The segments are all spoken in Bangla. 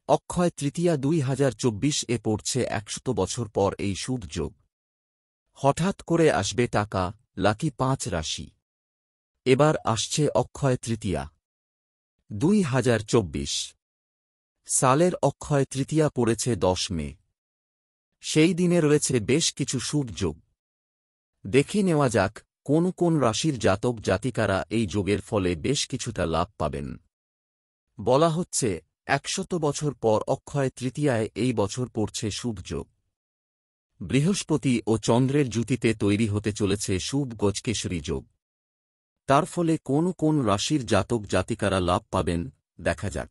অক্ষয় তৃতীয়া 2024 পড়ছে 100 বছর পর এই শুভ যোগ। হঠাৎ করে আসবে টাকা, লাকি 5 রাশি। এবার আসছে অক্ষয় তৃতীয়া। 2024 সালের অক্ষয় তৃতীয়া পড়েছে 10 মে। সেই দিনে রয়েছে বেশ কিছু শুভ যোগ। দেখে নেওয়া যাক কোন কোন রাশির জাতক জাতিকারা এই যোগের ফলে বেশ কিছুটা লাভ পাবেন। বলা হচ্ছে 100 বছর পর অক্ষয় তৃতীয়ায় এই বছর পড়ছে শুভ যোগ। বৃহস্পতি ও চন্দ্রের জুতিতে তৈরি হতে চলেছে শুভ গজকেশরী যোগ। তার ফলে কোন কোন রাশির জাতক জাতিকারা লাভ পাবেন দেখা যাক।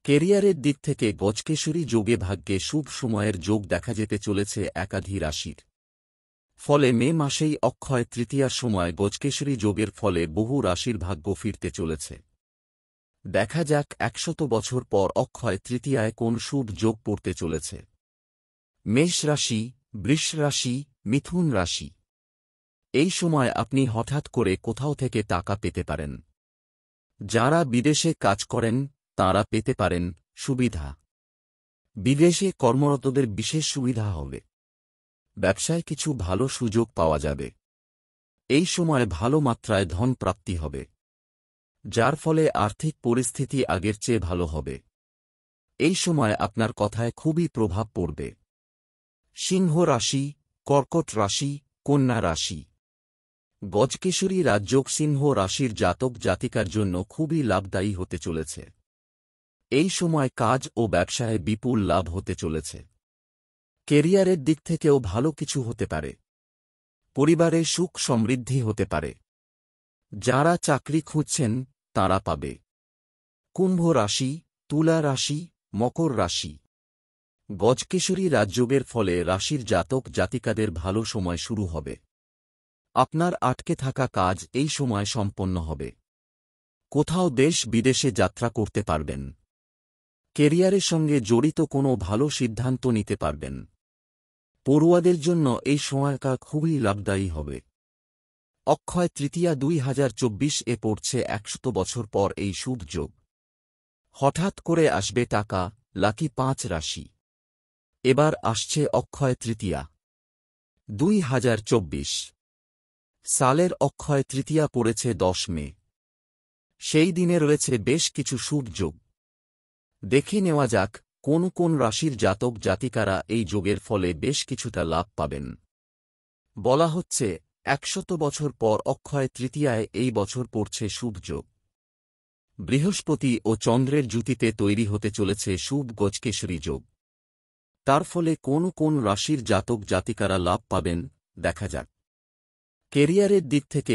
কেরিয়ারের দিক থেকে গজকেশরী যোগে ভাগ্যে শুভ সময়ের যোগ দেখা যেতে চলেছে একাধি রাশির। ফলে মে মাসেই অক্ষয় তৃতীয়ার সময় গজকেশরী যোগের ফলে বহু রাশির ভাগ্য ফিরতে চলেছে। দেখা যাক 100 বছর পর অক্ষয় তৃতীয়ায় কোন শুভ যোগ পড়তে চলেছে। মেষ রাশি, বৃষ রাশি, মিথুন রাশি। এই সময় আপনি হঠাৎ করে কোথাও থেকে টাকা পেতে পারেন। যারা বিদেশে কাজ করেন তাঁরা পেতে পারেন সুবিধা। বিদেশে কর্মরতদের বিশেষ সুবিধা হবে। ব্যবসায় কিছু ভালো সুযোগ পাওয়া যাবে। এই সময় ভালো মাত্রায় ধন প্রাপ্তি হবে, যার ফলে আর্থিক পরিস্থিতি আগের চেয়ে ভালো হবে। এই সময় আপনার কথায় খুবই প্রভাব পড়বে। সিংহ রাশি, কর্কট রাশি, কন্যা রাশি। গজকেশরী রাজযোগ সিংহ রাশির জাতক জাতিকার জন্য খুবই লাভদায়ী হতে চলেছে। এই সময় কাজ ও ব্যবসায় বিপুল লাভ হতে চলেছে। কেরিয়ারের দিক থেকেও ভালো কিছু হতে পারে। পরিবারে সুখ সমৃদ্ধি হতে পারে। যারা চাকরি খুঁজছেন তাঁরা পাবে। কুম্ভ রাশি, তুলা রাশি, মকর রাশি। গজকেশরী রাজযোগের ফলে রাশির জাতক জাতিকাদের ভালো সময় শুরু হবে। আপনার আটকে থাকা কাজ এই সময় সম্পন্ন হবে। কোথাও দেশ বিদেশে যাত্রা করতে পারবেন। কেরিয়ারের সঙ্গে জড়িত কোনো ভালো সিদ্ধান্ত নিতে পারবেন। পড়ুয়াদের জন্য এই সময়কাল খুবই লাভদায়ী হবে। অক্ষয় তৃতীয়া 2024 পড়ছে 100 বছর পর এই শুভ যোগ। হঠাৎ করে আসবে টাকা, লাকি 5 রাশি। এবার আসছে অক্ষয় তৃতীয়া। 2024 সালের অক্ষয় তৃতীয়া পড়েছে 10 মে। সেই দিনে রয়েছে বেশ কিছু শুভ যোগ। দেখে নেওয়া যাক কোন কোন রাশির জাতক জাতিকারা এই যোগের ফলে বেশ কিছুটা লাভ পাবেন। বলা হচ্ছে 100 বছর পর অক্ষয় তৃতীয়ায় এই বছর পড়ছে শুভ যোগ। বৃহস্পতি ও চন্দ্রের জুতিতে তৈরি হতে চলেছে শুভ গজকেশরী যোগ। তার ফলে কোন কোন রাশির জাতক জাতিকারা লাভ পাবেন দেখা যাক। কেরিয়ারের দিক থেকে